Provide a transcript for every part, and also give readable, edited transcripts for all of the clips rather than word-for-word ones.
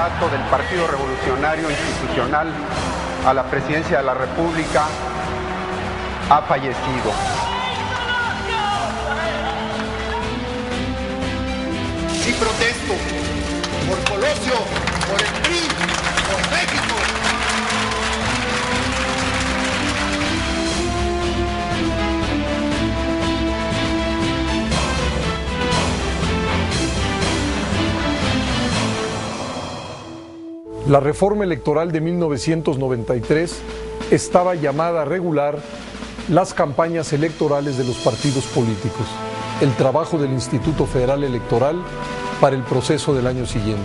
candidato del Partido Revolucionario Institucional a la presidencia de la República ha fallecido. Y protesto por Colosio, por el PRI, por México. La reforma electoral de 1993 estaba llamada a regular las campañas electorales de los partidos políticos, el trabajo del Instituto Federal Electoral para el proceso del año siguiente.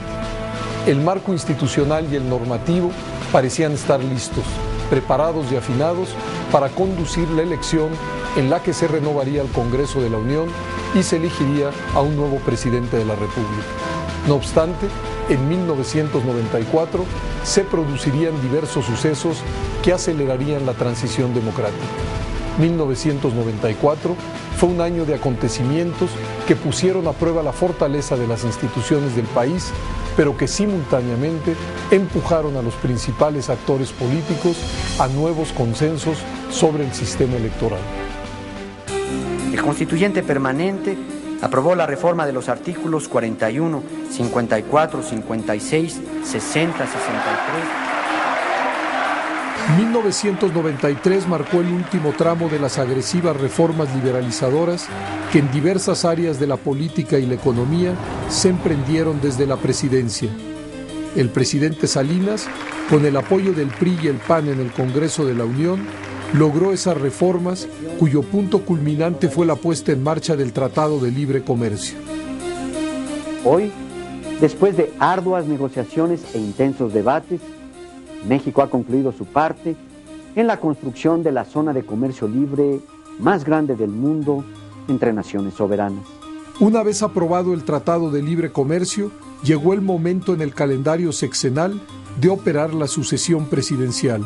El marco institucional y el normativo parecían estar listos, preparados y afinados para conducir la elección en la que se renovaría el Congreso de la Unión y se elegiría a un nuevo presidente de la República. No obstante, en 1994 se producirían diversos sucesos que acelerarían la transición democrática. 1994 fue un año de acontecimientos que pusieron a prueba la fortaleza de las instituciones del país, pero que simultáneamente empujaron a los principales actores políticos a nuevos consensos sobre el sistema electoral. El constituyente permanente aprobó la reforma de los artículos 41, 54, 56, 60, 63. 1993 marcó el último tramo de las agresivas reformas liberalizadoras que en diversas áreas de la política y la economía se emprendieron desde la presidencia. El presidente Salinas, con el apoyo del PRI y el PAN en el Congreso de la Unión, logró esas reformas cuyo punto culminante fue la puesta en marcha del Tratado de Libre Comercio. Hoy, después de arduas negociaciones e intensos debates, México ha concluido su parte en la construcción de la zona de comercio libre más grande del mundo entre naciones soberanas. Una vez aprobado el Tratado de Libre Comercio, llegó el momento en el calendario sexenal de operar la sucesión presidencial.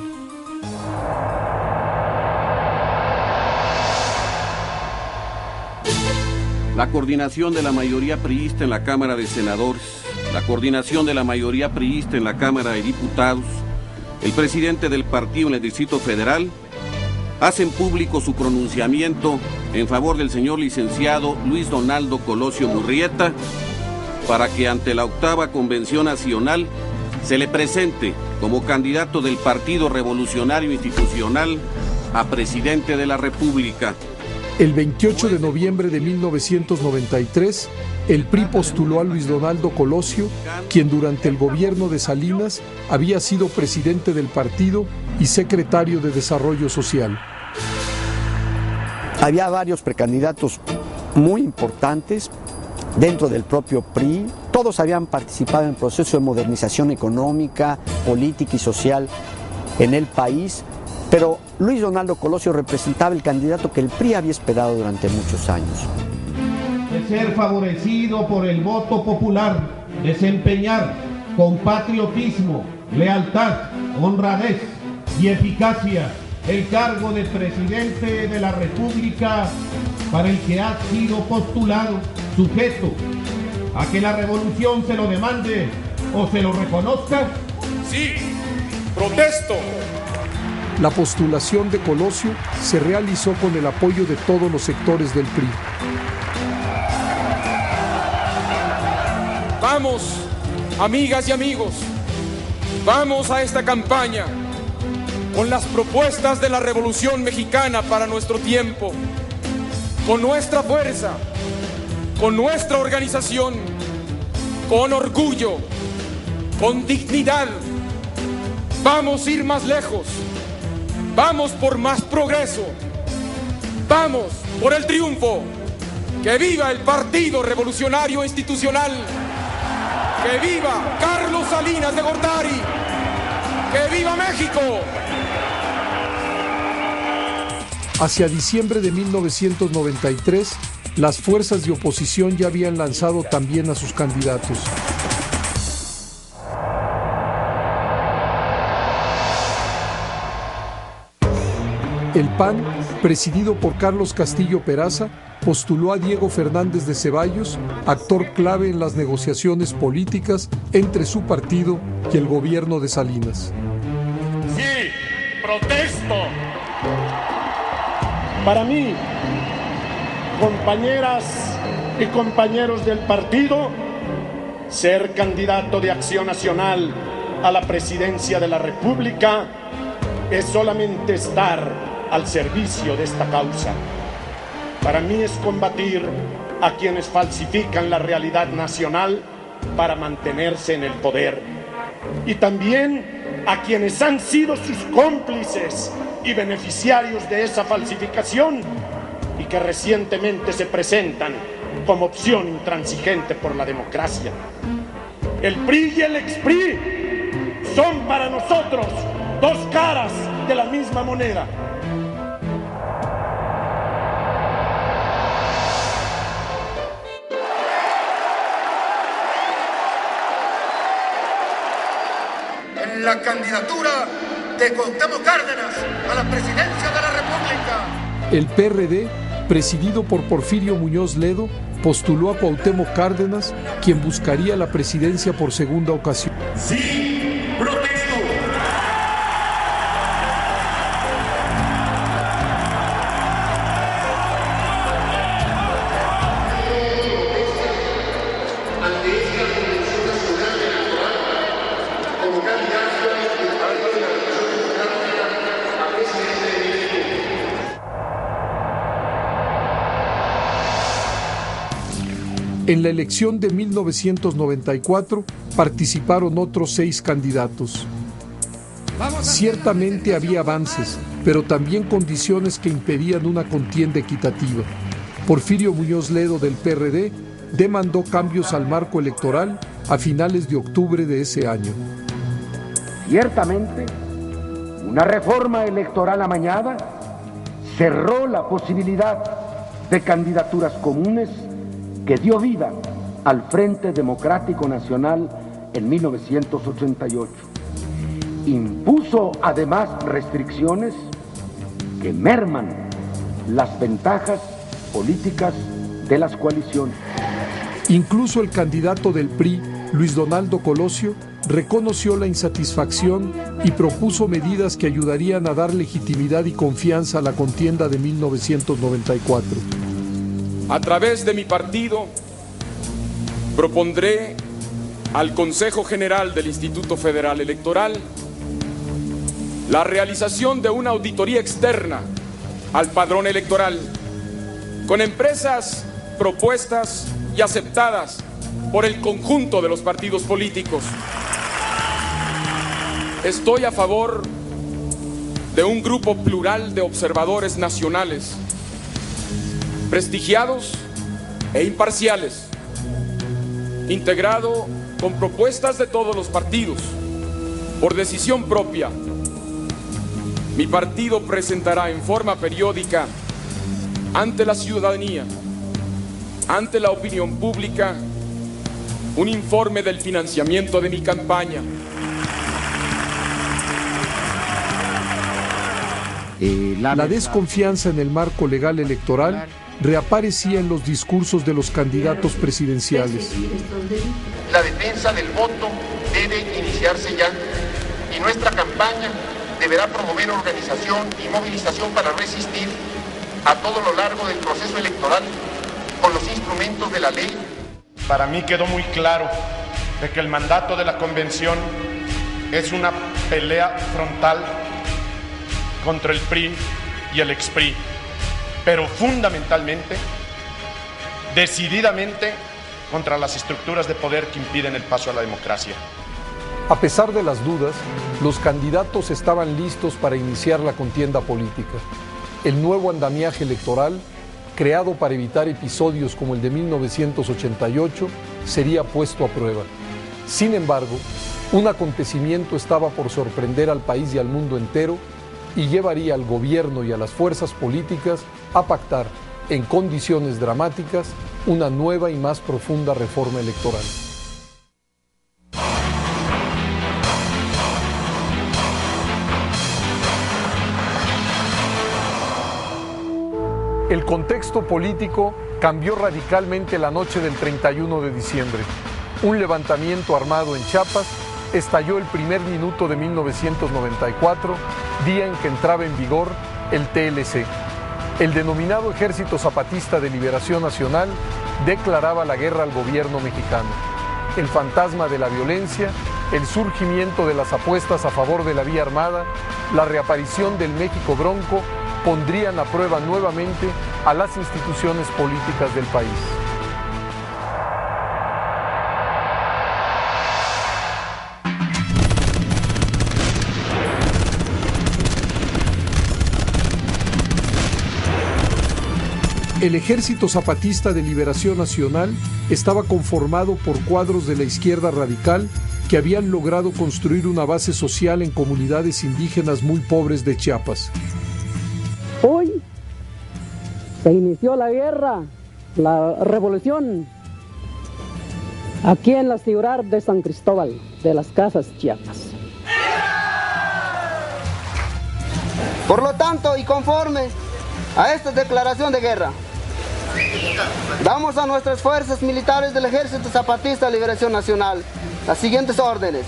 La coordinación de la mayoría priista en la Cámara de Senadores, la coordinación de la mayoría priista en la Cámara de Diputados, el presidente del partido en el Distrito Federal, hacen público su pronunciamiento en favor del señor licenciado Luis Donaldo Colosio Murrieta para que ante la 8ª Convención Nacional se le presente como candidato del Partido Revolucionario Institucional a presidente de la República. El 28 de noviembre de 1993, el PRI postuló a Luis Donaldo Colosio, quien durante el gobierno de Salinas había sido presidente del partido y secretario de Desarrollo Social. Había varios precandidatos muy importantes dentro del propio PRI. Todos habían participado en el proceso de modernización económica, política y social en el país, pero Luis Donaldo Colosio representaba el candidato que el PRI había esperado durante muchos años. De ser favorecido por el voto popular, desempeñar con patriotismo, lealtad, honradez y eficacia el cargo de presidente de la República para el que ha sido postulado, sujeto a que la revolución se lo demande o se lo reconozca. Sí, protesto. La postulación de Colosio se realizó con el apoyo de todos los sectores del PRI. Vamos, amigas y amigos, vamos a esta campaña con las propuestas de la Revolución Mexicana para nuestro tiempo, con nuestra fuerza, con nuestra organización, con orgullo, con dignidad. Vamos a ir más lejos, vamos por más progreso, vamos por el triunfo. ¡Que viva el Partido Revolucionario Institucional! ¡Que viva Carlos Salinas de Gortari! ¡Que viva México! Hacia diciembre de 1993, las fuerzas de oposición ya habían lanzado también a sus candidatos. El PAN, presidido por Carlos Castillo Peraza, postuló a Diego Fernández de Ceballos, actor clave en las negociaciones políticas entre su partido y el gobierno de Salinas. Sí, protesto. Para mí, compañeras y compañeros del partido, ser candidato de Acción Nacional a la presidencia de la República es solamente estar al servicio de esta causa. Para mí es combatir a quienes falsifican la realidad nacional para mantenerse en el poder, y también a quienes han sido sus cómplices y beneficiarios de esa falsificación y que recientemente se presentan como opción intransigente por la democracia. El PRI y el ex-PRI son para nosotros dos caras de la misma moneda. En la candidatura de Cuauhtémoc Cárdenas a la presidencia de la República. El PRD, presidido por Porfirio Muñoz Ledo, postuló a Cuauhtémoc Cárdenas, quien buscaría la presidencia por segunda ocasión. Sí, protesto. En la elección de 1994 participaron otros 6 candidatos. Ciertamente había avances, pero también condiciones que impedían una contienda equitativa. Porfirio Muñoz Ledo del PRD demandó cambios al marco electoral a finales de octubre de ese año. Ciertamente, una reforma electoral amañada cerró la posibilidad de candidaturas comunes que dio vida al Frente Democrático Nacional en 1988. Impuso además restricciones que merman las ventajas políticas de las coaliciones. Incluso el candidato del PRI, Luis Donaldo Colosio, reconoció la insatisfacción y propuso medidas que ayudarían a dar legitimidad y confianza a la contienda de 1994. A través de mi partido, propondré al Consejo General del Instituto Federal Electoral la realización de una auditoría externa al padrón electoral con empresas propuestas y aceptadas por el conjunto de los partidos políticos. Estoy a favor de un grupo plural de observadores nacionales, prestigiados e imparciales, integrado con propuestas de todos los partidos, por decisión propia. Mi partido presentará en forma periódica ante la ciudadanía, ante la opinión pública, un informe del financiamiento de mi campaña. La desconfianza en el marco legal electoral reaparecía en los discursos de los candidatos presidenciales. La defensa del voto debe iniciarse ya y nuestra campaña deberá promover organización y movilización para resistir a todo lo largo del proceso electoral con los instrumentos de la ley. Para mí quedó muy claro de que el mandato de la convención es una pelea frontal contra el PRI y el ex-PRI, pero fundamentalmente, decididamente, contra las estructuras de poder que impiden el paso a la democracia. A pesar de las dudas, los candidatos estaban listos para iniciar la contienda política. El nuevo andamiaje electoral, creado para evitar episodios como el de 1988, sería puesto a prueba. Sin embargo, un acontecimiento estaba por sorprender al país y al mundo entero y llevaría al gobierno y a las fuerzas políticas a pactar, en condiciones dramáticas, una nueva y más profunda reforma electoral. El contexto político cambió radicalmente la noche del 31 de diciembre. Un levantamiento armado en Chiapas estalló el primer minuto de 1994, día en que entraba en vigor el TLC. El denominado Ejército Zapatista de Liberación Nacional declaraba la guerra al gobierno mexicano. El fantasma de la violencia, el surgimiento de las apuestas a favor de la vía armada, la reaparición del México bronco pondrían a prueba nuevamente a las instituciones políticas del país. El Ejército Zapatista de Liberación Nacional estaba conformado por cuadros de la izquierda radical que habían logrado construir una base social en comunidades indígenas muy pobres de Chiapas. Hoy se inició la guerra, la revolución, aquí en la ciudad de San Cristóbal de las Casas, Chiapas. Por lo tanto, y conforme a esta declaración de guerra, damos a nuestras fuerzas militares del Ejército Zapatista de Liberación Nacional las siguientes órdenes.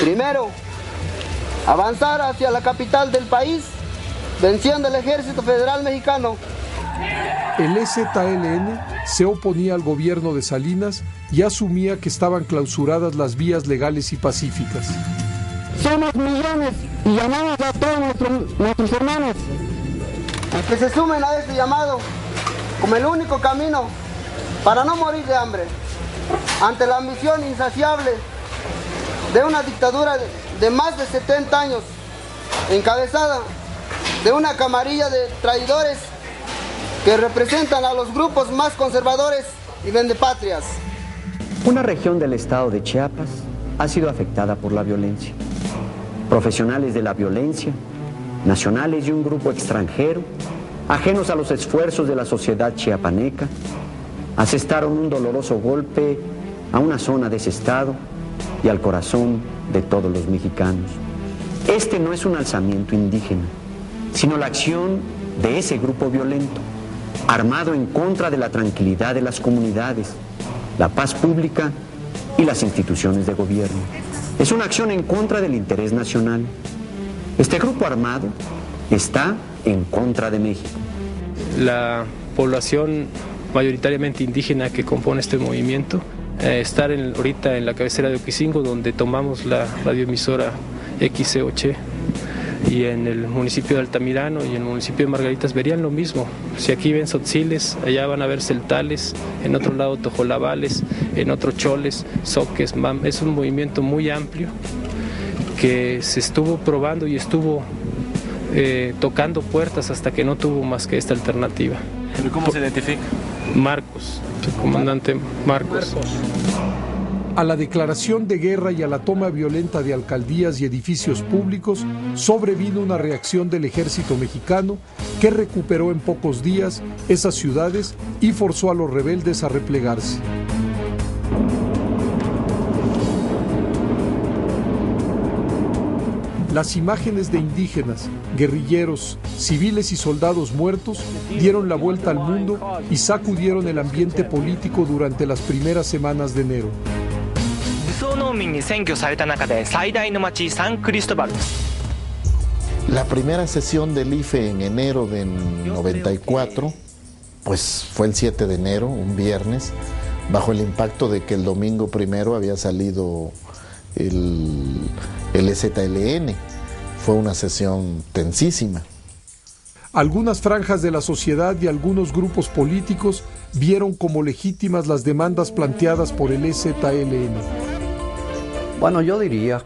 Primero, avanzar hacia la capital del país, venciendo al Ejército Federal Mexicano. El EZLN se oponía al gobierno de Salinas y asumía que estaban clausuradas las vías legales y pacíficas. Somos millones y llamamos a todos nuestros hermanos a que se sumen a este llamado como el único camino para no morir de hambre ante la ambición insaciable de una dictadura de más de 70 años, encabezada de una camarilla de traidores que representan a los grupos más conservadores y vendepatrias. Una región del estado de Chiapas ha sido afectada por la violencia. Profesionales de la violencia, nacionales y un grupo extranjero, ajenos a los esfuerzos de la sociedad chiapaneca, asestaron un doloroso golpe a una zona de ese estado y al corazón de todos los mexicanos. Este no es un alzamiento indígena, sino la acción de ese grupo violento, armado en contra de la tranquilidad de las comunidades, la paz pública y las instituciones de gobierno. Es una acción en contra del interés nacional. Este grupo armado está en contra de México. La población mayoritariamente indígena que compone este movimiento, estar ahorita en la cabecera de Oquisingo, donde tomamos la radioemisora XCOC, y en el municipio de Altamirano y en el municipio de Margaritas verían lo mismo. Si aquí ven tzotziles, allá van a ver celtales, en otro lado tojolabales, en otro choles, soques, es un movimiento muy amplio que se estuvo probando y estuvo tocando puertas hasta que no tuvo más que esta alternativa. ¿Y cómo se identifica? Marcos, el comandante Marcos. A la declaración de guerra y a la toma violenta de alcaldías y edificios públicos sobrevino una reacción del ejército mexicano que recuperó en pocos días esas ciudades y forzó a los rebeldes a replegarse. Las imágenes de indígenas, guerrilleros, civiles y soldados muertos dieron la vuelta al mundo y sacudieron el ambiente político durante las primeras semanas de enero. La primera sesión del IFE en enero de 94, pues fue el 7 de enero, un viernes, bajo el impacto de que el domingo primero había salido el EZLN. Fue una sesión tensísima. Algunas franjas de la sociedad y algunos grupos políticos vieron como legítimas las demandas planteadas por el EZLN. Bueno, yo diría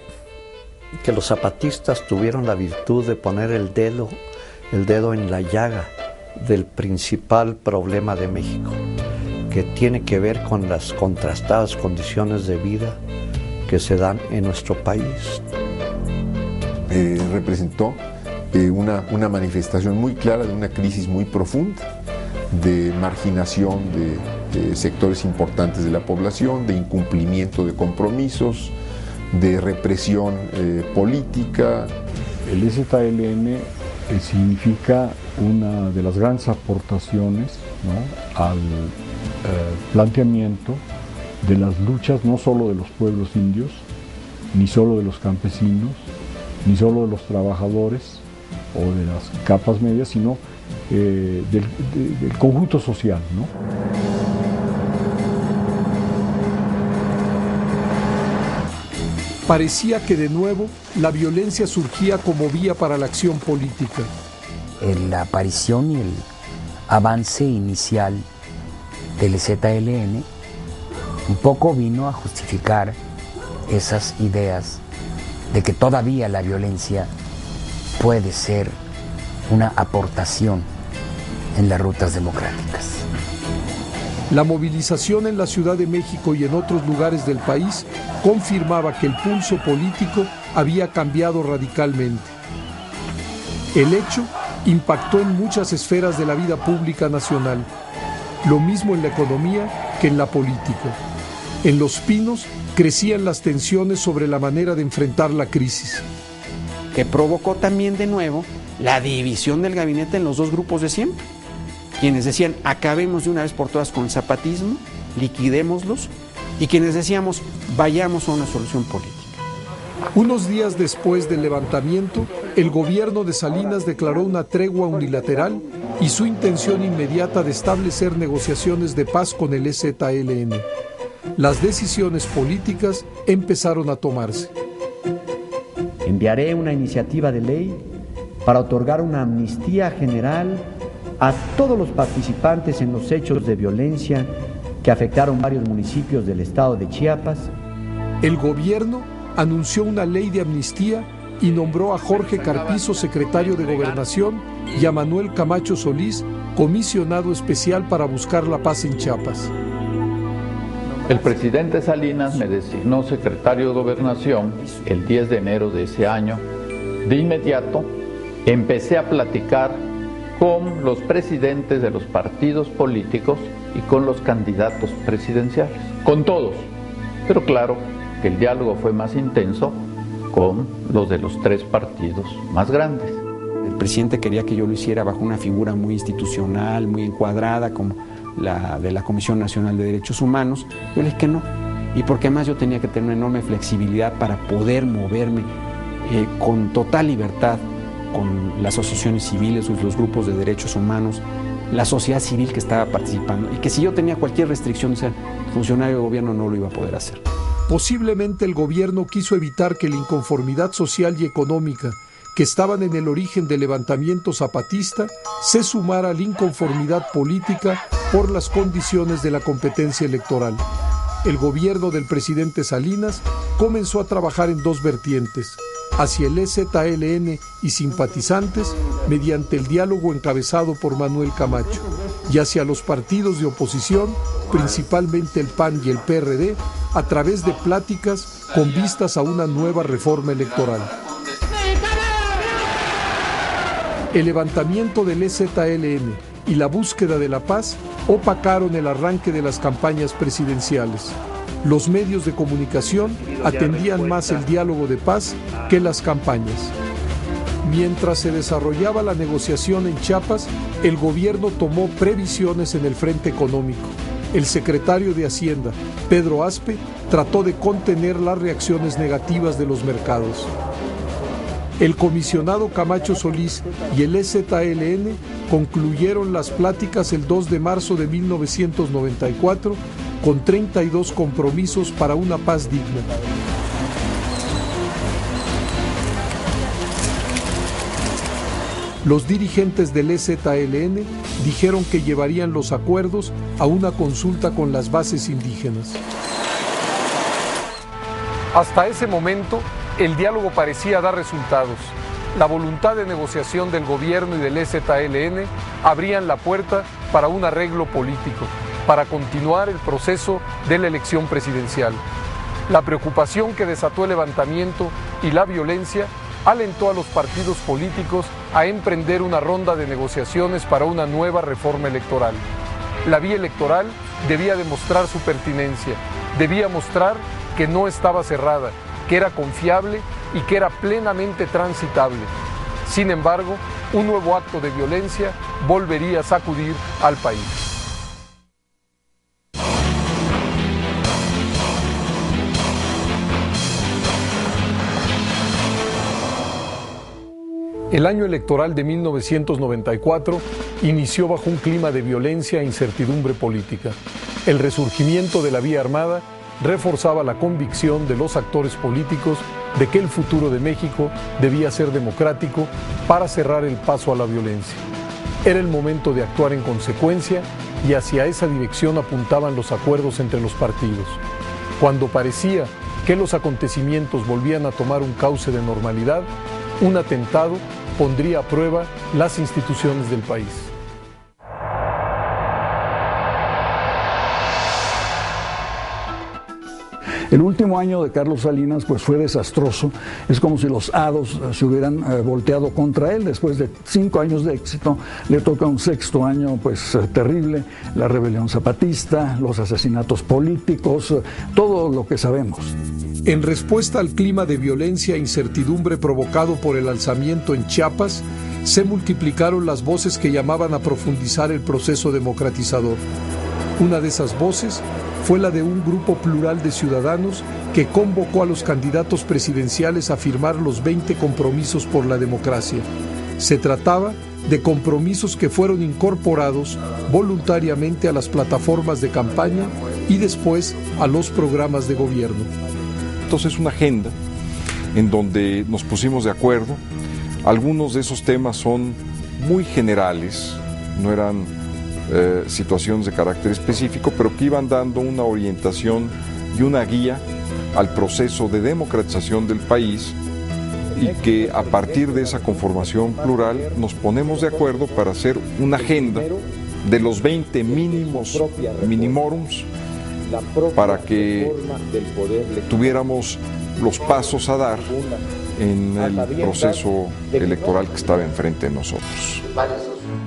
que los zapatistas tuvieron la virtud de poner el dedo en la llaga del principal problema de México, que tiene que ver con las contrastadas condiciones de vida que se dan en nuestro país. Representó una manifestación muy clara de una crisis muy profunda, de marginación de sectores importantes de la población, de incumplimiento de compromisos, de represión política. El EZLN significa una de las grandes aportaciones, ¿no?, al planteamiento de las luchas no solo de los pueblos indios, ni solo de los campesinos, ni solo de los trabajadores o de las capas medias, sino del conjunto social, ¿no? Parecía que de nuevo la violencia surgía como vía para la acción política. La aparición y el avance inicial del ZLN un poco vino a justificar esas ideas de que todavía la violencia puede ser una aportación en las rutas democráticas. La movilización en la Ciudad de México y en otros lugares del país confirmaba que el pulso político había cambiado radicalmente. El hecho impactó en muchas esferas de la vida pública nacional, lo mismo en la economía que en la política. En Los Pinos crecían las tensiones sobre la manera de enfrentar la crisis, que provocó también de nuevo la división del gabinete en los dos grupos de siempre, quienes decían acabemos de una vez por todas con el zapatismo, liquidémoslos, y quienes decíamos vayamos a una solución política. Unos días después del levantamiento, el gobierno de Salinas declaró una tregua unilateral y su intención inmediata de establecer negociaciones de paz con el ZLN. Las decisiones políticas empezaron a tomarse. Enviaré una iniciativa de ley para otorgar una amnistía general a todos los participantes en los hechos de violencia que afectaron varios municipios del estado de Chiapas. El gobierno anunció una ley de amnistía y nombró a Jorge Carpizo secretario de Gobernación y a Manuel Camacho Solís comisionado especial para buscar la paz en Chiapas. El presidente Salinas me designó secretario de Gobernación el 10 de enero de ese año. De inmediato empecé a platicar con los presidentes de los partidos políticos y con los candidatos presidenciales, con todos, pero claro que el diálogo fue más intenso con los de los tres partidos más grandes. El presidente quería que yo lo hiciera bajo una figura muy institucional, muy encuadrada, como la de la Comisión Nacional de Derechos Humanos. Yo le dije que no, y porque además yo tenía que tener una enorme flexibilidad para poder moverme con total libertad con las asociaciones civiles, los grupos de derechos humanos, la sociedad civil que estaba participando, y que si yo tenía cualquier restricción de ser funcionario de gobierno no lo iba a poder hacer. Posiblemente el gobierno quiso evitar que la inconformidad social y económica que estaban en el origen del levantamiento zapatista se sumara a la inconformidad política por las condiciones de la competencia electoral. El gobierno del presidente Salinas comenzó a trabajar en dos vertientes: hacia el ZLN y simpatizantes mediante el diálogo encabezado por Manuel Camacho, y hacia los partidos de oposición, principalmente el PAN y el PRD, a través de pláticas con vistas a una nueva reforma electoral. El levantamiento del ZLN y la búsqueda de la paz opacaron el arranque de las campañas presidenciales. Los medios de comunicación atendían más el diálogo de paz que las campañas. Mientras se desarrollaba la negociación en Chiapas, el gobierno tomó previsiones en el frente económico. El secretario de Hacienda, Pedro Aspe, trató de contener las reacciones negativas de los mercados. El comisionado Camacho Solís y el ZLN concluyeron las pláticas el 2 de marzo de 1994 con 32 compromisos para una paz digna. Los dirigentes del ZLN dijeron que llevarían los acuerdos a una consulta con las bases indígenas. Hasta ese momento, el diálogo parecía dar resultados. La voluntad de negociación del gobierno y del ZLN abrían la puerta para un arreglo político, para continuar el proceso de la elección presidencial. La preocupación que desató el levantamiento y la violencia alentó a los partidos políticos a emprender una ronda de negociaciones para una nueva reforma electoral. La vía electoral debía demostrar su pertinencia, debía mostrar que no estaba cerrada, que era confiable y que era plenamente transitable. Sin embargo, un nuevo acto de violencia volvería a sacudir al país. El año electoral de 1994 inició bajo un clima de violencia e incertidumbre política. El resurgimiento de la vía armada reforzaba la convicción de los actores políticos de que el futuro de México debía ser democrático para cerrar el paso a la violencia. Era el momento de actuar en consecuencia y hacia esa dirección apuntaban los acuerdos entre los partidos. Cuando parecía que los acontecimientos volvían a tomar un cauce de normalidad, un atentado pondría a prueba las instituciones del país. El último año de Carlos Salinas pues fue desastroso. Es como si los hados se hubieran volteado contra él. Después de 5 años de éxito, le toca un 6º año pues terrible. La rebelión zapatista, los asesinatos políticos, todo lo que sabemos. En respuesta al clima de violencia e incertidumbre provocado por el alzamiento en Chiapas, se multiplicaron las voces que llamaban a profundizar el proceso democratizador. Una de esas voces fue la de un grupo plural de ciudadanos que convocó a los candidatos presidenciales a firmar los 20 compromisos por la democracia. Se trataba de compromisos que fueron incorporados voluntariamente a las plataformas de campaña y después a los programas de gobierno. Entonces, una agenda en donde nos pusimos de acuerdo. Algunos de esos temas son muy generales, no eran situaciones de carácter específico, pero que iban dando una orientación y una guía al proceso de democratización del país, y que a partir de esa conformación plural nos ponemos de acuerdo para hacer una agenda de los 20 minimorums para que tuviéramos los pasos a dar en el proceso electoral que estaba enfrente de nosotros.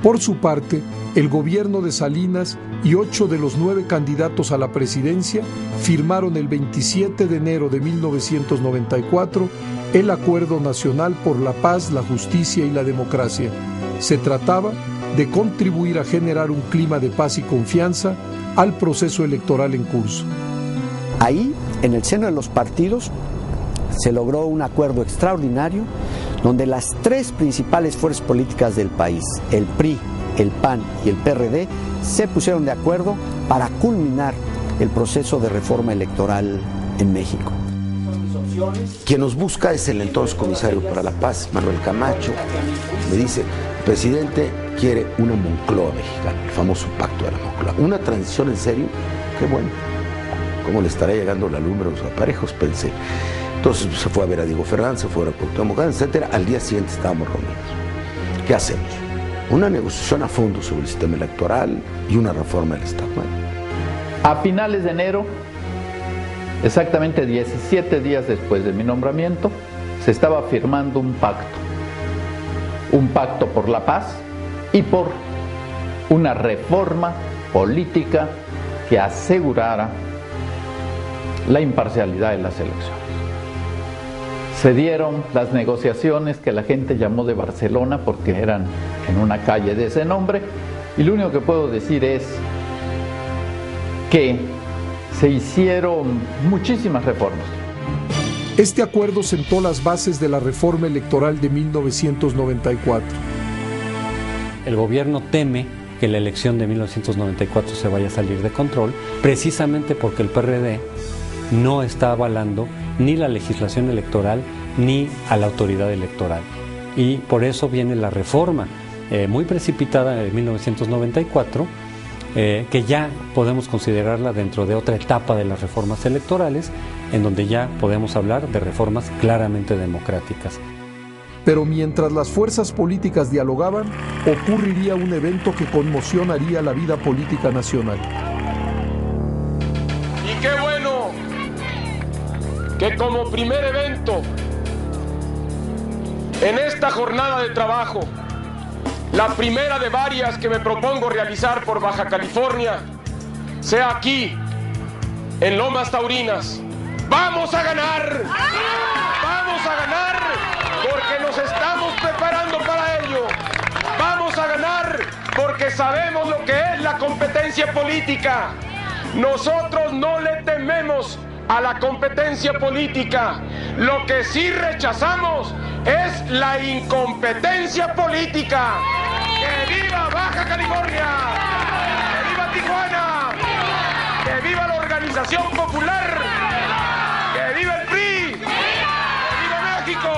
Por su parte, el gobierno de Salinas y 8 de los 9 candidatos a la presidencia firmaron el 27 de enero de 1994 el Acuerdo Nacional por la Paz, la Justicia y la Democracia. Se trataba de contribuir a generar un clima de paz y confianza al proceso electoral en curso. Ahí, en el seno de los partidos, se logró un acuerdo extraordinario donde las 3 principales fuerzas políticas del país, el PRI, el PAN y el PRD, se pusieron de acuerdo para culminar el proceso de reforma electoral en México. Quien nos busca es el entonces comisario para la paz, Manuel Camacho. Me dice, el presidente quiere una Moncloa mexicana, el famoso pacto de la Moncloa. Una transición en serio, qué bueno. ¿Cómo le estará llegando la lumbre a los aparejos? Pensé. Entonces se fue a ver a Diego Fernández, se fue a ver a Cuauhtémoc, etcétera. Al día siguiente estábamos reunidos. ¿Qué hacemos? Una negociación a fondo sobre el sistema electoral y una reforma del Estado. A finales de enero, exactamente 17 días después de mi nombramiento, se estaba firmando un pacto por la paz y por una reforma política que asegurara la imparcialidad de las elecciones. Se dieron las negociaciones que la gente llamó de Barcelona porque eran en una calle de ese nombre, y lo único que puedo decir es que se hicieron muchísimas reformas. Este acuerdo sentó las bases de la reforma electoral de 1994. El gobierno teme que la elección de 1994 se vaya a salir de control, precisamente porque el PRD no está avalando ni la legislación electoral ni a la autoridad electoral. Y por eso viene la reforma muy precipitada de 1994, que ya podemos considerarla dentro de otra etapa de las reformas electorales, en donde ya podemos hablar de reformas claramente democráticas. Pero mientras las fuerzas políticas dialogaban, ocurriría un evento que conmocionaría la vida política nacional. Y qué bueno que como primer evento en esta jornada de trabajo, la primera de varias que me propongo realizar por Baja California, sea aquí, en Lomas Taurinas. ¡Vamos a ganar! ¡Vamos a ganar! Porque nos estamos preparando sabemos lo que es la competencia política. Nosotros no le tememos a la competencia política. Lo que sí rechazamos es la incompetencia política. ¡Que viva Baja California! ¡Que viva Tijuana! ¡Que viva la Organización Popular! ¡Que viva el PRI! ¡Que viva México!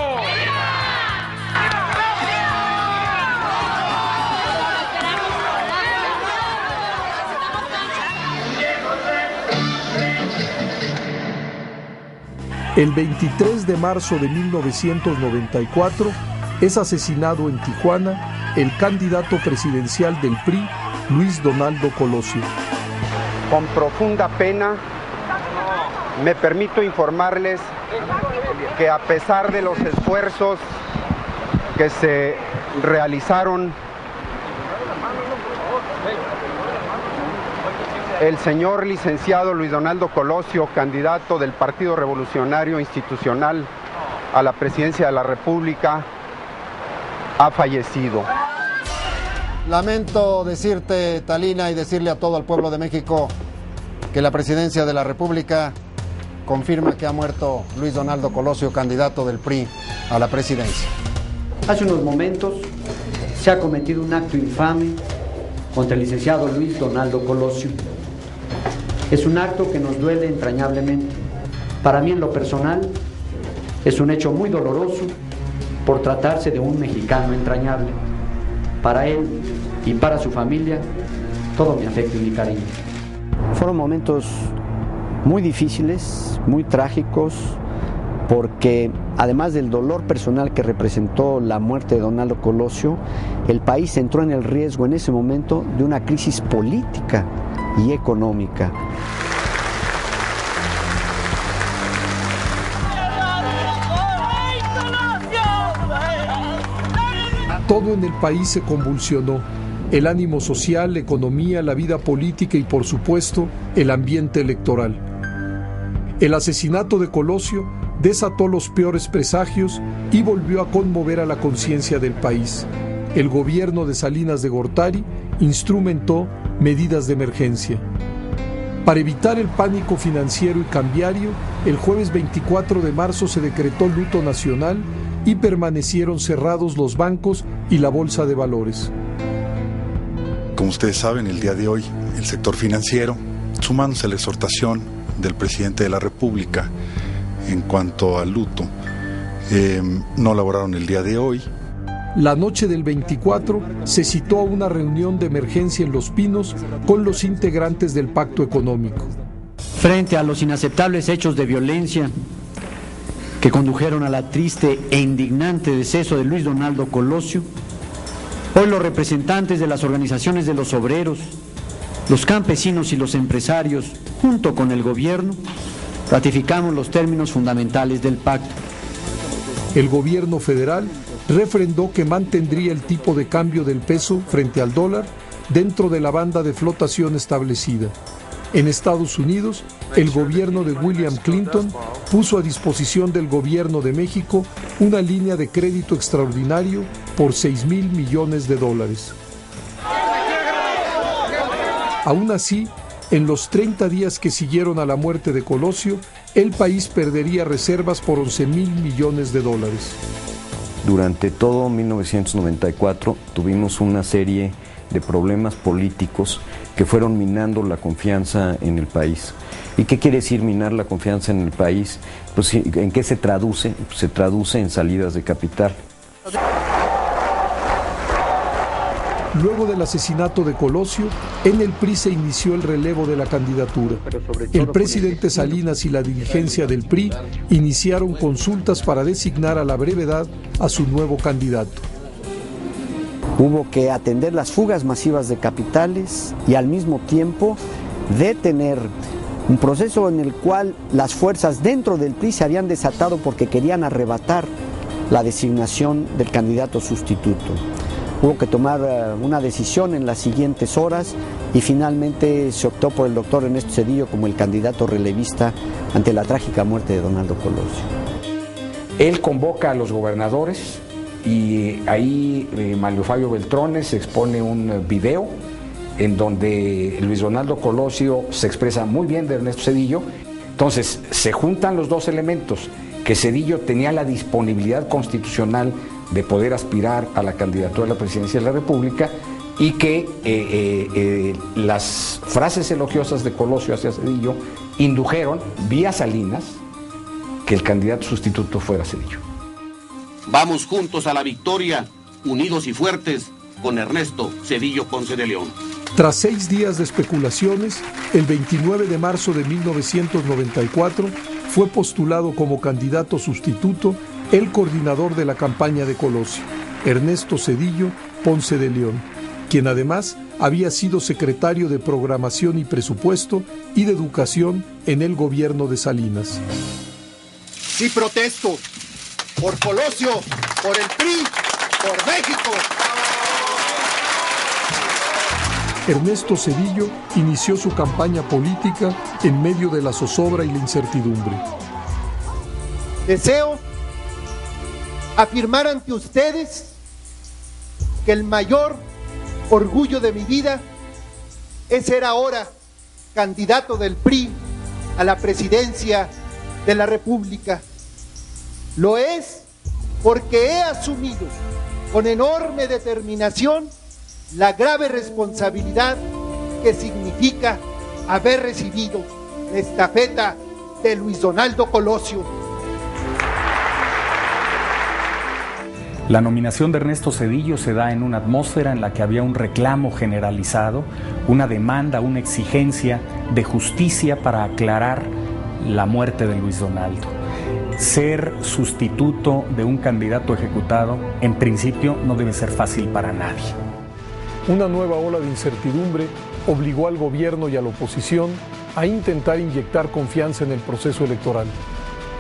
El 23 de marzo de 1994 es asesinado en Tijuana el candidato presidencial del PRI, Luis Donaldo Colosio. Con profunda pena me permito informarles que a pesar de los esfuerzos que se realizaron, el señor licenciado Luis Donaldo Colosio, candidato del Partido Revolucionario Institucional a la presidencia de la República, ha fallecido. Lamento decirte, Talina, y decirle a todo el pueblo de México que la presidencia de la República confirma que ha muerto Luis Donaldo Colosio, candidato del PRI a la presidencia. Hace unos momentos se ha cometido un acto infame contra el licenciado Luis Donaldo Colosio. Es un acto que nos duele entrañablemente. Para mí, en lo personal, es un hecho muy doloroso por tratarse de un mexicano entrañable. Para él y para su familia, todo mi afecto y mi cariño. Fueron momentos muy difíciles, muy trágicos, porque además del dolor personal que representó la muerte de Donaldo Colosio, el país entró en el riesgo en ese momento de una crisis política y económica. Todo en el país se convulsionó. El ánimo social, la economía, la vida política y, por supuesto, el ambiente electoral. El asesinato de Colosio desató los peores presagios y volvió a conmover a la conciencia del país. El gobierno de Salinas de Gortari instrumentó medidas de emergencia. Para evitar el pánico financiero y cambiario, el jueves 24 de marzo se decretó luto nacional y permanecieron cerrados los bancos y la bolsa de valores. Como ustedes saben, el día de hoy el sector financiero, sumándose a la exhortación del presidente de la República en cuanto al luto, no laboraron el día de hoy. La noche del 24 se citó a una reunión de emergencia en Los Pinos con los integrantes del Pacto Económico. Frente a los inaceptables hechos de violencia que condujeron a la triste e indignante deceso de Luis Donaldo Colosio, hoy los representantes de las organizaciones de los obreros, los campesinos y los empresarios, junto con el gobierno, ratificamos los términos fundamentales del pacto. El gobierno federal refrendó que mantendría el tipo de cambio del peso frente al dólar dentro de la banda de flotación establecida. En Estados Unidos, el gobierno de William Clinton puso a disposición del gobierno de México una línea de crédito extraordinario por $6,000 millones. Aún así, en los 30 días que siguieron a la muerte de Colosio, el país perdería reservas por $11,000 millones. Durante todo 1994 tuvimos una serie de problemas políticos que fueron minando la confianza en el país. ¿Y qué quiere decir minar la confianza en el país? Pues, ¿en qué se traduce? Pues se traduce en salidas de capital. Luego del asesinato de Colosio, en el PRI se inició el relevo de la candidatura. El presidente Salinas y la dirigencia del PRI iniciaron consultas para designar a la brevedad a su nuevo candidato. Hubo que atender las fugas masivas de capitales y al mismo tiempo detener un proceso en el cual las fuerzas dentro del PRI se habían desatado porque querían arrebatar la designación del candidato sustituto. Hubo que tomar una decisión en las siguientes horas y finalmente se optó por el doctor Ernesto Zedillo como el candidato relevista ante la trágica muerte de Donaldo Colosio. Él convoca a los gobernadores y ahí Mario Fabio Beltrones expone un video en donde Luis Donaldo Colosio se expresa muy bien de Ernesto Zedillo. Entonces, se juntan los dos elementos, que Zedillo tenía la disponibilidad constitucional de poder aspirar a la candidatura a la presidencia de la República y que las frases elogiosas de Colosio hacia Zedillo indujeron, vía Salinas, que el candidato sustituto fuera Zedillo. Vamos juntos a la victoria, unidos y fuertes, con Ernesto Zedillo Ponce de León. Tras 6 días de especulaciones, el 29 de marzo de 1994 fue postulado como candidato sustituto el coordinador de la campaña de Colosio, Ernesto Zedillo Ponce de León, quien además había sido secretario de Programación y Presupuesto y de Educación en el gobierno de Salinas. Sí protesto por Colosio, por el PRI, por México. Ernesto Zedillo inició su campaña política en medio de la zozobra y la incertidumbre. Deseo afirmar ante ustedes que el mayor orgullo de mi vida es ser ahora candidato del PRI a la presidencia de la República. Lo es porque he asumido con enorme determinación la grave responsabilidad que significa haber recibido la estafeta de Luis Donaldo Colosio. La nominación de Ernesto Zedillo se da en una atmósfera en la que había un reclamo generalizado, una demanda, una exigencia de justicia para aclarar la muerte de Luis Donaldo. Ser sustituto de un candidato ejecutado, en principio, no debe ser fácil para nadie. Una nueva ola de incertidumbre obligó al gobierno y a la oposición a intentar inyectar confianza en el proceso electoral.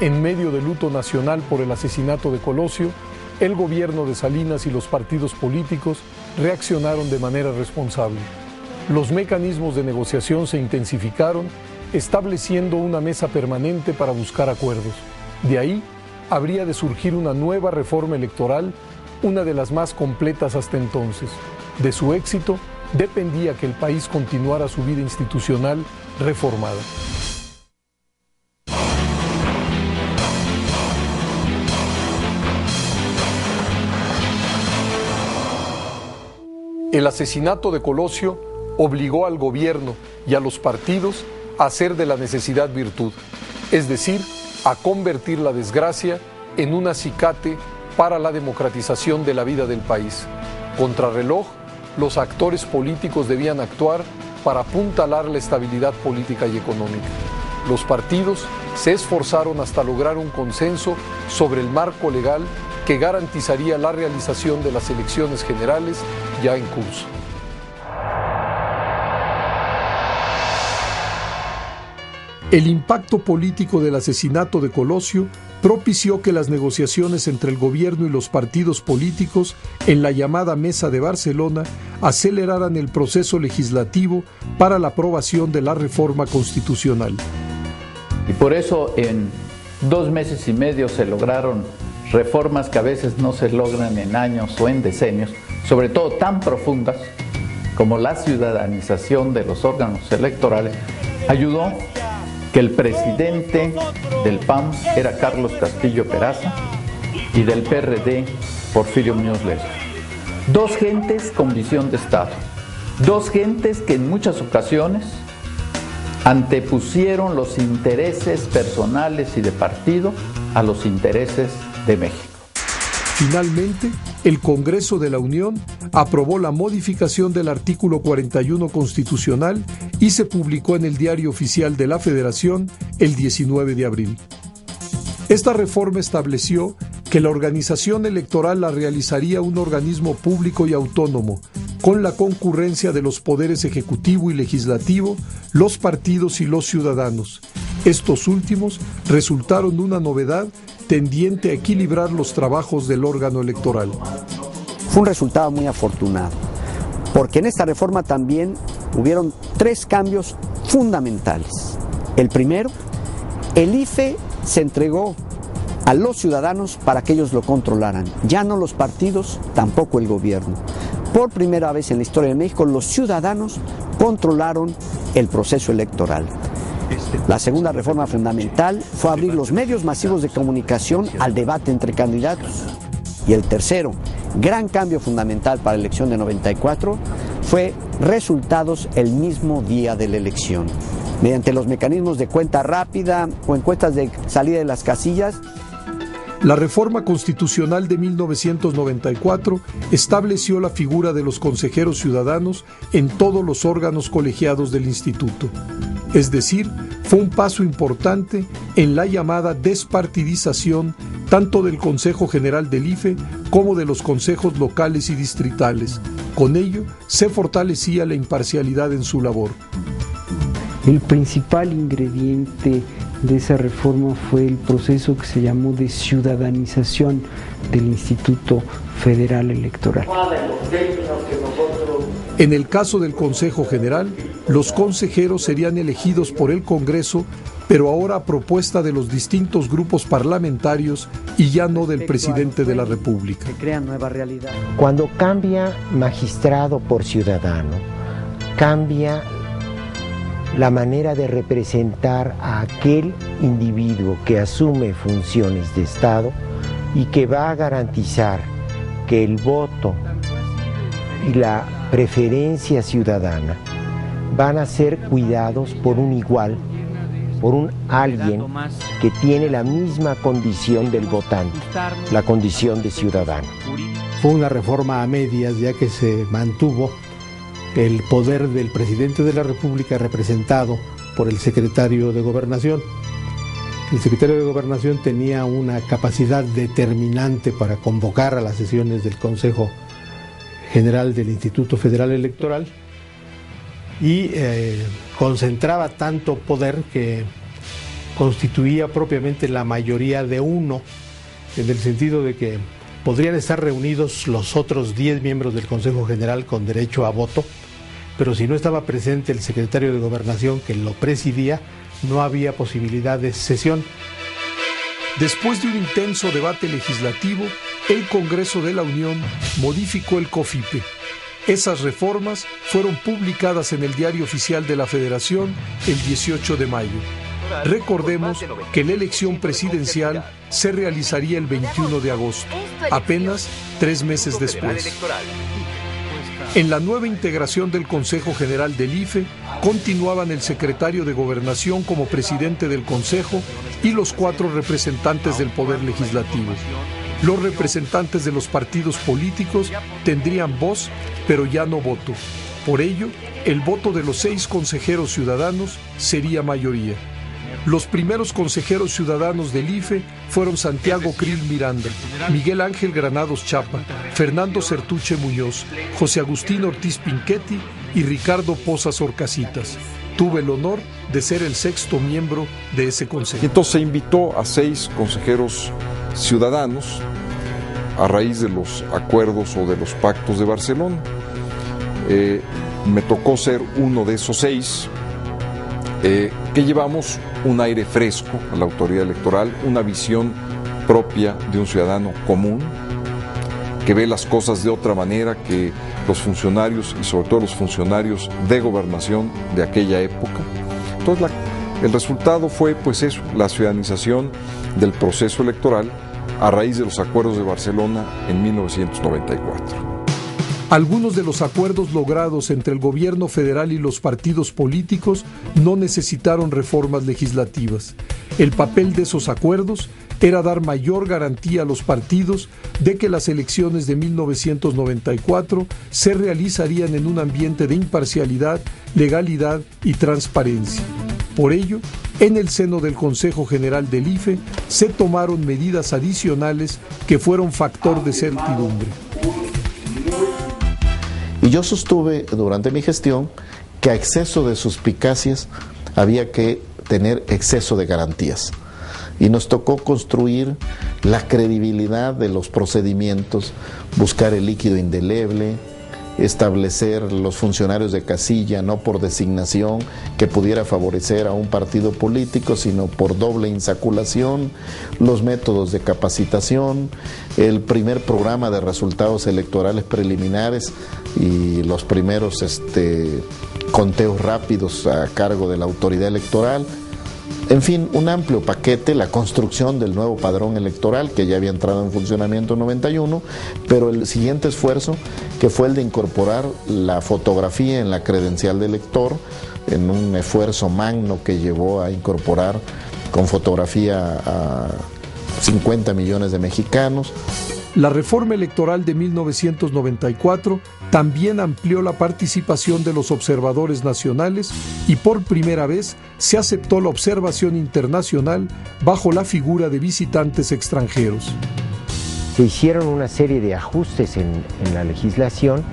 En medio del luto nacional por el asesinato de Colosio, el gobierno de Salinas y los partidos políticos reaccionaron de manera responsable. Los mecanismos de negociación se intensificaron, estableciendo una mesa permanente para buscar acuerdos. De ahí habría de surgir una nueva reforma electoral, una de las más completas hasta entonces. De su éxito dependía que el país continuara su vida institucional reformada. El asesinato de Colosio obligó al gobierno y a los partidos a hacer de la necesidad virtud, es decir, a convertir la desgracia en un acicate para la democratización de la vida del país. Contrarreloj, los actores políticos debían actuar para apuntalar la estabilidad política y económica. Los partidos se esforzaron hasta lograr un consenso sobre el marco legal que garantizaría la realización de las elecciones generales ya en curso. El impacto político del asesinato de Colosio propició que las negociaciones entre el gobierno y los partidos políticos en la llamada Mesa de Barcelona aceleraran el proceso legislativo para la aprobación de la reforma constitucional. Y por eso en 2 meses y medio se lograron reformas que a veces no se logran en años o en decenios, sobre todo tan profundas como la ciudadanización de los órganos electorales. Ayudó que el presidente del PAN era Carlos Castillo Peraza y del PRD Porfirio Muñoz Ledo. 2 gentes con visión de Estado, 2 gentes que en muchas ocasiones antepusieron los intereses personales y de partido a los intereses de México. Finalmente, el Congreso de la Unión aprobó la modificación del artículo 41 constitucional y se publicó en el Diario Oficial de la Federación el 19 de abril. Esta reforma estableció que la organización electoral la realizaría un organismo público y autónomo, con la concurrencia de los poderes ejecutivo y legislativo, los partidos y los ciudadanos. Estos últimos resultaron una novedad tendiente a equilibrar los trabajos del órgano electoral. Fue un resultado muy afortunado, porque en esta reforma también hubieron 3 cambios fundamentales. El primero, el IFE se entregó a los ciudadanos para que ellos lo controlaran, ya no los partidos, tampoco el gobierno. por primera vez en la historia de México, los ciudadanos controlaron el proceso electoral. La segunda reforma fundamental fue abrir los medios masivos de comunicación al debate entre candidatos. Y el tercero, gran cambio fundamental para la elección de 94, fue resultados el mismo día de la elección. Mediante los mecanismos de cuenta rápida o encuestas de salida de las casillas. La reforma constitucional de 1994 estableció la figura de los consejeros ciudadanos en todos los órganos colegiados del instituto. Es decir, fue un paso importante en la llamada despartidización tanto del Consejo General del IFE como de los consejos locales y distritales. Con ello, se fortalecía la imparcialidad en su labor. El principal ingrediente de esa reforma fue el proceso que se llamó de ciudadanización del Instituto Federal Electoral. En el caso del Consejo General, los consejeros serían elegidos por el Congreso, pero ahora a propuesta de los distintos grupos parlamentarios y ya no del presidente de la República. Se crea nueva realidad. Cuando cambia magistrado por ciudadano, cambia la manera de representar a aquel individuo que asume funciones de Estado y que va a garantizar que el voto y la preferencia ciudadana van a ser cuidados por un igual, por un alguien que tiene la misma condición del votante, la condición de ciudadano. Fue una reforma a medias, ya que se mantuvo el poder del presidente de la República representado por el secretario de Gobernación. El secretario de Gobernación tenía una capacidad determinante para convocar a las sesiones del Consejo General del Instituto Federal Electoral y concentraba tanto poder que constituía propiamente la mayoría de uno, en el sentido de que podrían estar reunidos los otros 10 miembros del Consejo General con derecho a voto, pero si no estaba presente el secretario de Gobernación que lo presidía, no había posibilidad de sesión. Después de un intenso debate legislativo, el Congreso de la Unión modificó el COFIPE. Esas reformas fueron publicadas en el Diario Oficial de la Federación el 18 de mayo. Recordemos que la elección presidencial se realizaría el 21 de agosto, apenas 3 meses después. En la nueva integración del Consejo General del IFE, continuaban el secretario de Gobernación como presidente del Consejo y los 4 representantes del Poder Legislativo. Los representantes de los partidos políticos tendrían voz, pero ya no voto. Por ello, el voto de los 6 consejeros ciudadanos sería mayoría. Los primeros consejeros ciudadanos del IFE fueron Santiago Krill Miranda, Miguel Ángel Granados Chapa, Fernando Certuche Muñoz, José Agustín Ortiz Pinchetti y Ricardo Pozas Orcasitas. Tuve el honor de ser el 6º miembro de ese consejo. Entonces se invitó a 6 consejeros ciudadanos a raíz de los acuerdos o de los pactos de Barcelona. Me tocó ser uno de esos 6 que llevamos un aire fresco a la autoridad electoral, una visión propia de un ciudadano común que ve las cosas de otra manera que los funcionarios y sobre todo los funcionarios de gobernación de aquella época. Entonces el resultado fue pues eso, la ciudadanización del proceso electoral a raíz de los acuerdos de Barcelona en 1994. Algunos de los acuerdos logrados entre el gobierno federal y los partidos políticos no necesitaron reformas legislativas. El papel de esos acuerdos era dar mayor garantía a los partidos de que las elecciones de 1994 se realizarían en un ambiente de imparcialidad, legalidad y transparencia. Por ello, en el seno del Consejo General del IFE se tomaron medidas adicionales que fueron factor de certidumbre. Y yo sostuve durante mi gestión que a exceso de suspicacias había que tener exceso de garantías. Y nos tocó construir la credibilidad de los procedimientos, buscar el líquido indeleble, establecer los funcionarios de casilla no por designación que pudiera favorecer a un partido político, sino por doble insaculación, los métodos de capacitación, el primer programa de resultados electorales preliminares y los primeros conteos rápidos a cargo de la autoridad electoral. En fin, un amplio paquete, la construcción del nuevo padrón electoral que ya había entrado en funcionamiento en 91, pero el siguiente esfuerzo, que fue el de incorporar la fotografía en la credencial del elector, en un esfuerzo magno que llevó a incorporar con fotografía a 50 millones de mexicanos. La reforma electoral de 1994 también amplió la participación de los observadores nacionales y por primera vez se aceptó la observación internacional bajo la figura de visitantes extranjeros. Se hicieron una serie de ajustes en la legislación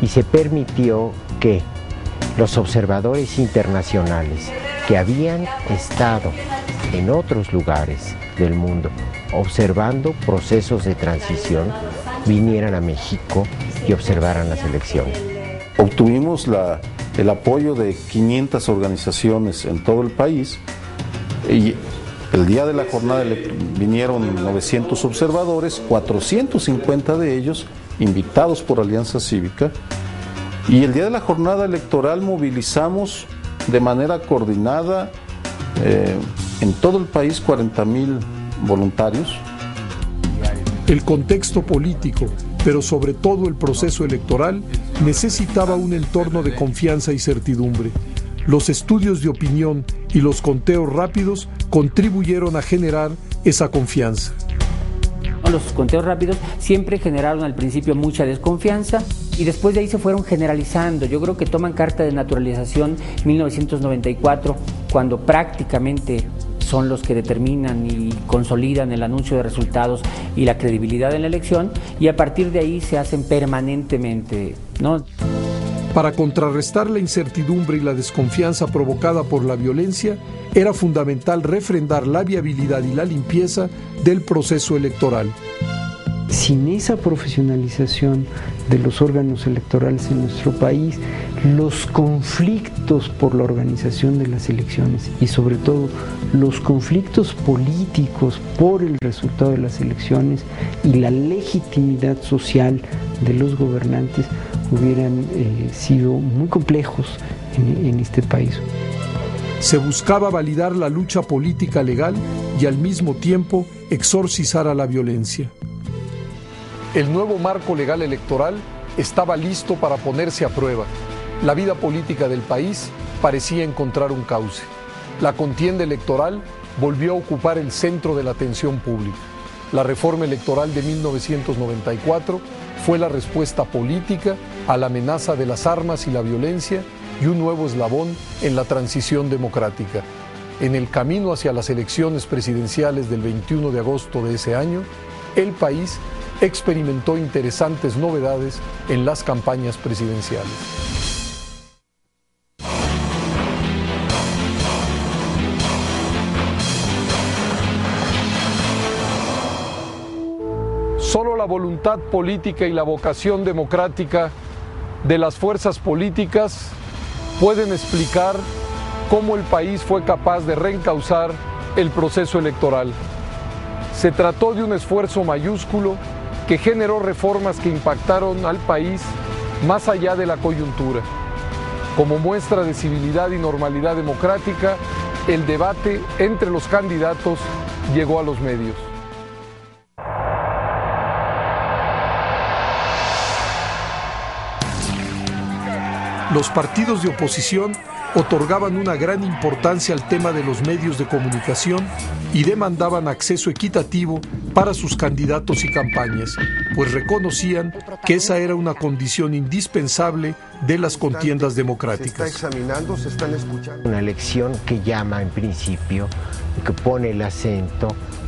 y se permitió que los observadores internacionales que habían estado en otros lugares del mundo observando procesos de transición vinieran a México y observaran las elecciones. Obtuvimos el apoyo de 500 organizaciones en todo el país y el día de la jornada vinieron 900 observadores, 450 de ellos invitados por Alianza Cívica, y el día de la jornada electoral movilizamos de manera coordinada en todo el país 40,000 voluntarios. El contexto político, pero sobre todo el proceso electoral, necesitaba un entorno de confianza y certidumbre. Los estudios de opinión y los conteos rápidos contribuyeron a generar esa confianza. Los conteos rápidos siempre generaron al principio mucha desconfianza y después de ahí se fueron generalizando. Yo creo que toman carta de naturalización 1994, cuando prácticamente son los que determinan y consolidan el anuncio de resultados y la credibilidad en la elección, y a partir de ahí se hacen permanentemente, ¿no? Para contrarrestar la incertidumbre y la desconfianza provocada por la violencia, era fundamental refrendar la viabilidad y la limpieza del proceso electoral. Sin esa profesionalización de los órganos electorales en nuestro país, los conflictos por la organización de las elecciones y sobre todo los conflictos políticos por el resultado de las elecciones y la legitimidad social de los gobernantes hubieran sido muy complejos en este país. Se buscaba validar la lucha política legal y al mismo tiempo exorcizar a la violencia. El nuevo marco legal electoral estaba listo para ponerse a prueba. La vida política del país parecía encontrar un cauce. La contienda electoral volvió a ocupar el centro de la atención pública. La reforma electoral de 1994 fue la respuesta política a la amenaza de las armas y la violencia y un nuevo eslabón en la transición democrática. En el camino hacia las elecciones presidenciales del 21 de agosto de ese año, el país experimentó interesantes novedades en las campañas presidenciales. Solo la voluntad política y la vocación democrática de las fuerzas políticas pueden explicar cómo el país fue capaz de reencauzar el proceso electoral. Se trató de un esfuerzo mayúsculo que generó reformas que impactaron al país más allá de la coyuntura. Como muestra de civilidad y normalidad democrática, el debate entre los candidatos llegó a los medios. Los partidos de oposición otorgaban una gran importancia al tema de los medios de comunicación y demandaban acceso equitativo para sus candidatos y campañas, pues reconocían que esa era una condición indispensable de las contiendas democráticas. Se está examinando, se están escuchando. Una elección que llama en principio y que pone el acento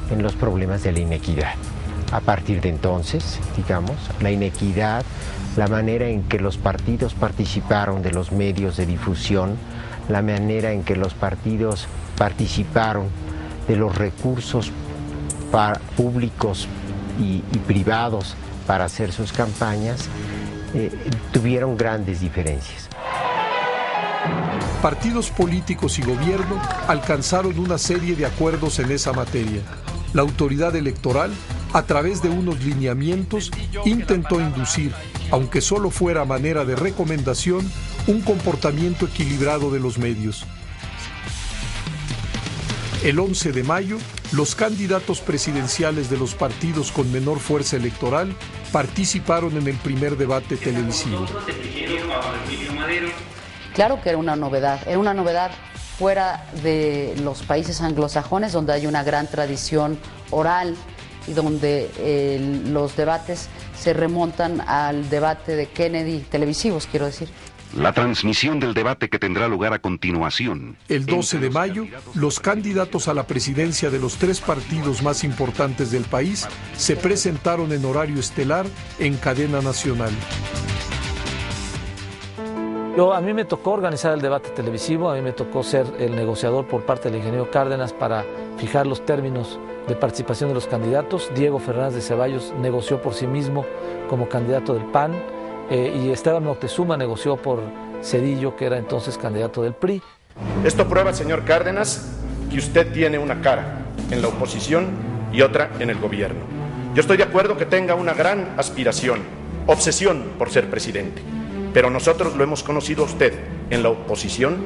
en los problemas de la inequidad. A partir de entonces, digamos, la inequidad, la manera en que los partidos participaron de los medios de difusión, la manera en que los partidos participaron de los recursos públicos y privados para hacer sus campañas, tuvieron grandes diferencias. Partidos políticos y gobierno alcanzaron una serie de acuerdos en esa materia. La autoridad electoral, a través de unos lineamientos, intentó inducir, aunque solo fuera a manera de recomendación, un comportamiento equilibrado de los medios. El 11 de mayo, los candidatos presidenciales de los partidos con menor fuerza electoral participaron en el primer debate televisivo. Claro que era una novedad fuera de los países anglosajones, donde hay una gran tradición oral y donde los debates se remontan al debate de Kennedy, televisivos, quiero decir. La transmisión del debate que tendrá lugar a continuación. El 12 de mayo, los candidatos a la presidencia de los 3 partidos más importantes del país se presentaron en horario estelar en cadena nacional. A mí me tocó organizar el debate televisivo, a mí me tocó ser el negociador por parte del ingeniero Cárdenas para fijar los términos de participación de los candidatos. Diego Fernández de Ceballos negoció por sí mismo como candidato del PAN y Esteban Moctezuma negoció por Zedillo, que era entonces candidato del PRI. Esto prueba, señor Cárdenas, que usted tiene una cara en la oposición y otra en el gobierno. Yo estoy de acuerdo que tenga una gran aspiración, obsesión por ser presidente. Pero nosotros lo hemos conocido a usted en la oposición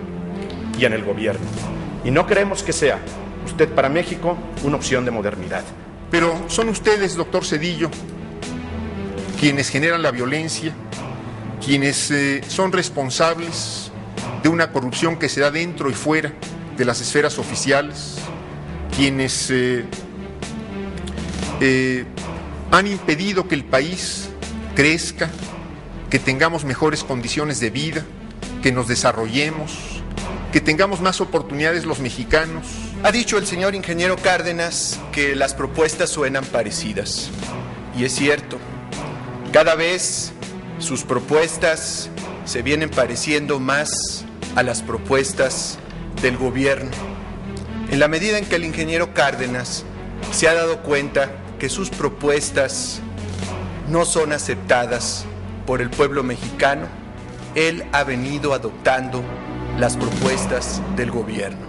y en el gobierno. Y no queremos que sea usted para México una opción de modernidad. Pero son ustedes, doctor Zedillo, quienes generan la violencia, quienes son responsables de una corrupción que se da dentro y fuera de las esferas oficiales, quienes han impedido que el país crezca, que tengamos mejores condiciones de vida, que nos desarrollemos, que tengamos más oportunidades los mexicanos. Ha dicho el señor ingeniero Cárdenas que las propuestas suenan parecidas. Y es cierto, cada vez sus propuestas se vienen pareciendo más a las propuestas del gobierno. En la medida en que el ingeniero Cárdenas se ha dado cuenta que sus propuestas no son aceptadas por el pueblo mexicano, él ha venido adoptando las propuestas del gobierno.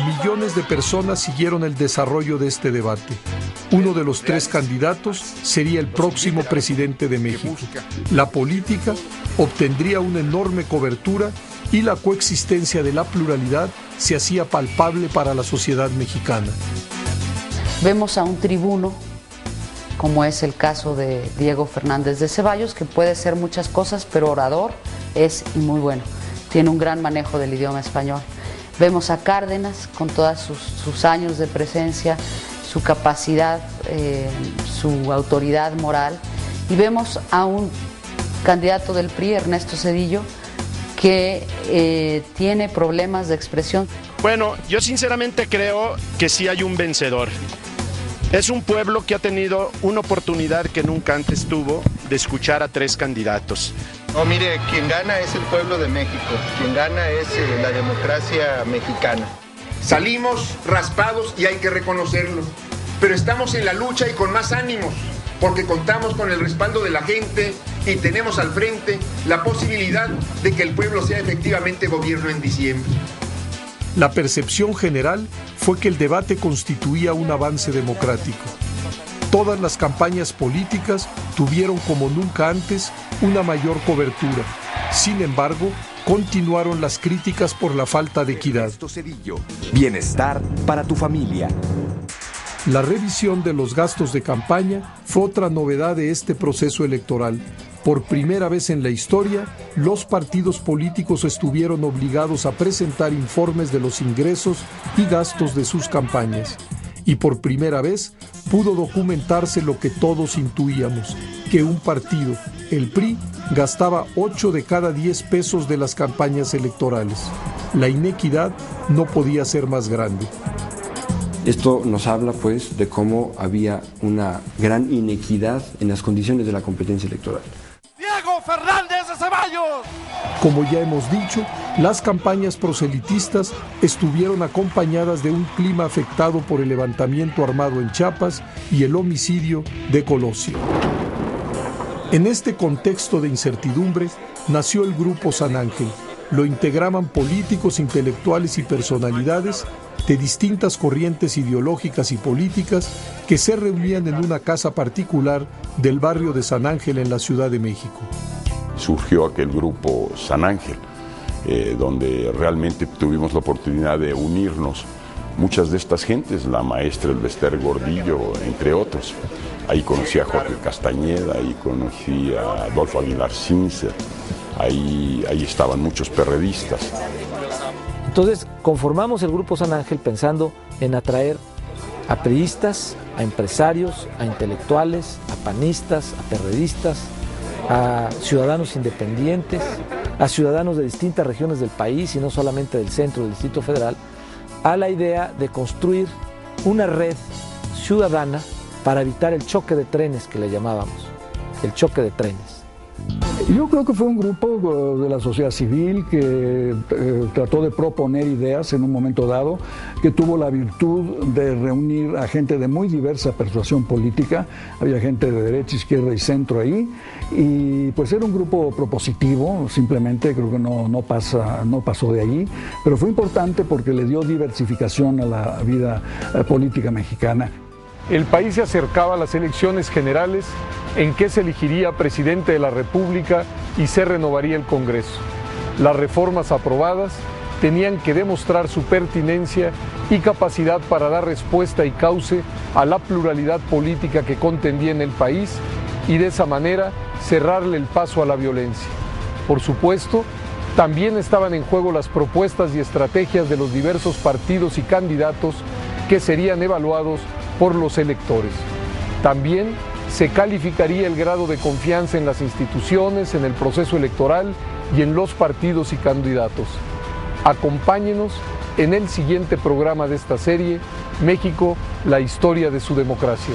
Millones de personas siguieron el desarrollo de este debate. Uno de los 3 candidatos sería el próximo presidente de México. La política obtendría una enorme cobertura y la coexistencia de la pluralidad se hacía palpable para la sociedad mexicana. Vemos a un tribuno, como es el caso de Diego Fernández de Ceballos, que puede ser muchas cosas, pero orador es y muy bueno. Tiene un gran manejo del idioma español. Vemos a Cárdenas con todos sus años de presencia, su capacidad, su autoridad moral. Y vemos a un candidato del PRI, Ernesto Zedillo, que tiene problemas de expresión. Bueno, yo sinceramente creo que sí hay un vencedor. Es un pueblo que ha tenido una oportunidad que nunca antes tuvo de escuchar a 3 candidatos. No, mire, quien gana es el pueblo de México, quien gana es la democracia mexicana. Salimos raspados y hay que reconocerlo, pero estamos en la lucha y con más ánimos, porque contamos con el respaldo de la gente y tenemos al frente la posibilidad de que el pueblo sea efectivamente gobierno en diciembre. La percepción general fue que el debate constituía un avance democrático. Todas las campañas políticas tuvieron como nunca antes una mayor cobertura. Sin embargo, continuaron las críticas por la falta de equidad. Bienestar para tu familia. La revisión de los gastos de campaña fue otra novedad de este proceso electoral. Por primera vez en la historia, los partidos políticos estuvieron obligados a presentar informes de los ingresos y gastos de sus campañas. Y por primera vez pudo documentarse lo que todos intuíamos, que un partido, el PRI, gastaba 8 de cada 10 pesos de las campañas electorales. La inequidad no podía ser más grande. Esto nos habla, pues, de cómo había una gran inequidad en las condiciones de la competencia electoral. ¡Diego Fernández de Ceballos! Como ya hemos dicho, las campañas proselitistas estuvieron acompañadas de un clima afectado por el levantamiento armado en Chiapas y el homicidio de Colosio. En este contexto de incertidumbre nació el Grupo San Ángel. Lo integraban políticos, intelectuales y personalidades de distintas corrientes ideológicas y políticas que se reunían en una casa particular del barrio de San Ángel en la Ciudad de México. Surgió aquel Grupo San Ángel, donde realmente tuvimos la oportunidad de unirnos muchas de estas gentes, la maestra Elvester Gordillo, entre otros. Ahí conocí a Jorge Castañeda, ahí conocí a Adolfo Aguilar Sincer, ahí estaban muchos perredistas. Entonces conformamos el Grupo San Ángel pensando en atraer a priistas, a empresarios, a intelectuales, a panistas, a perredistas, a ciudadanos independientes, a ciudadanos de distintas regiones del país y no solamente del centro del Distrito Federal, a la idea de construir una red ciudadana para evitar el choque de trenes que le llamábamos, el choque de trenes. Yo creo que fue un grupo de la sociedad civil que trató de proponer ideas en un momento dado, que tuvo la virtud de reunir a gente de muy diversa persuasión política. Había gente de derecha, izquierda y centro ahí, y pues era un grupo propositivo, simplemente creo que no pasó de allí, pero fue importante porque le dio diversificación a la vida política mexicana. El país se acercaba a las elecciones generales en que se elegiría presidente de la República y se renovaría el Congreso. Las reformas aprobadas tenían que demostrar su pertinencia y capacidad para dar respuesta y cauce a la pluralidad política que contendía en el país y de esa manera cerrarle el paso a la violencia. Por supuesto, también estaban en juego las propuestas y estrategias de los diversos partidos y candidatos que serían evaluados por los electores. También se calificaría el grado de confianza en las instituciones, en el proceso electoral y en los partidos y candidatos. Acompáñenos en el siguiente programa de esta serie, México, la historia de su democracia.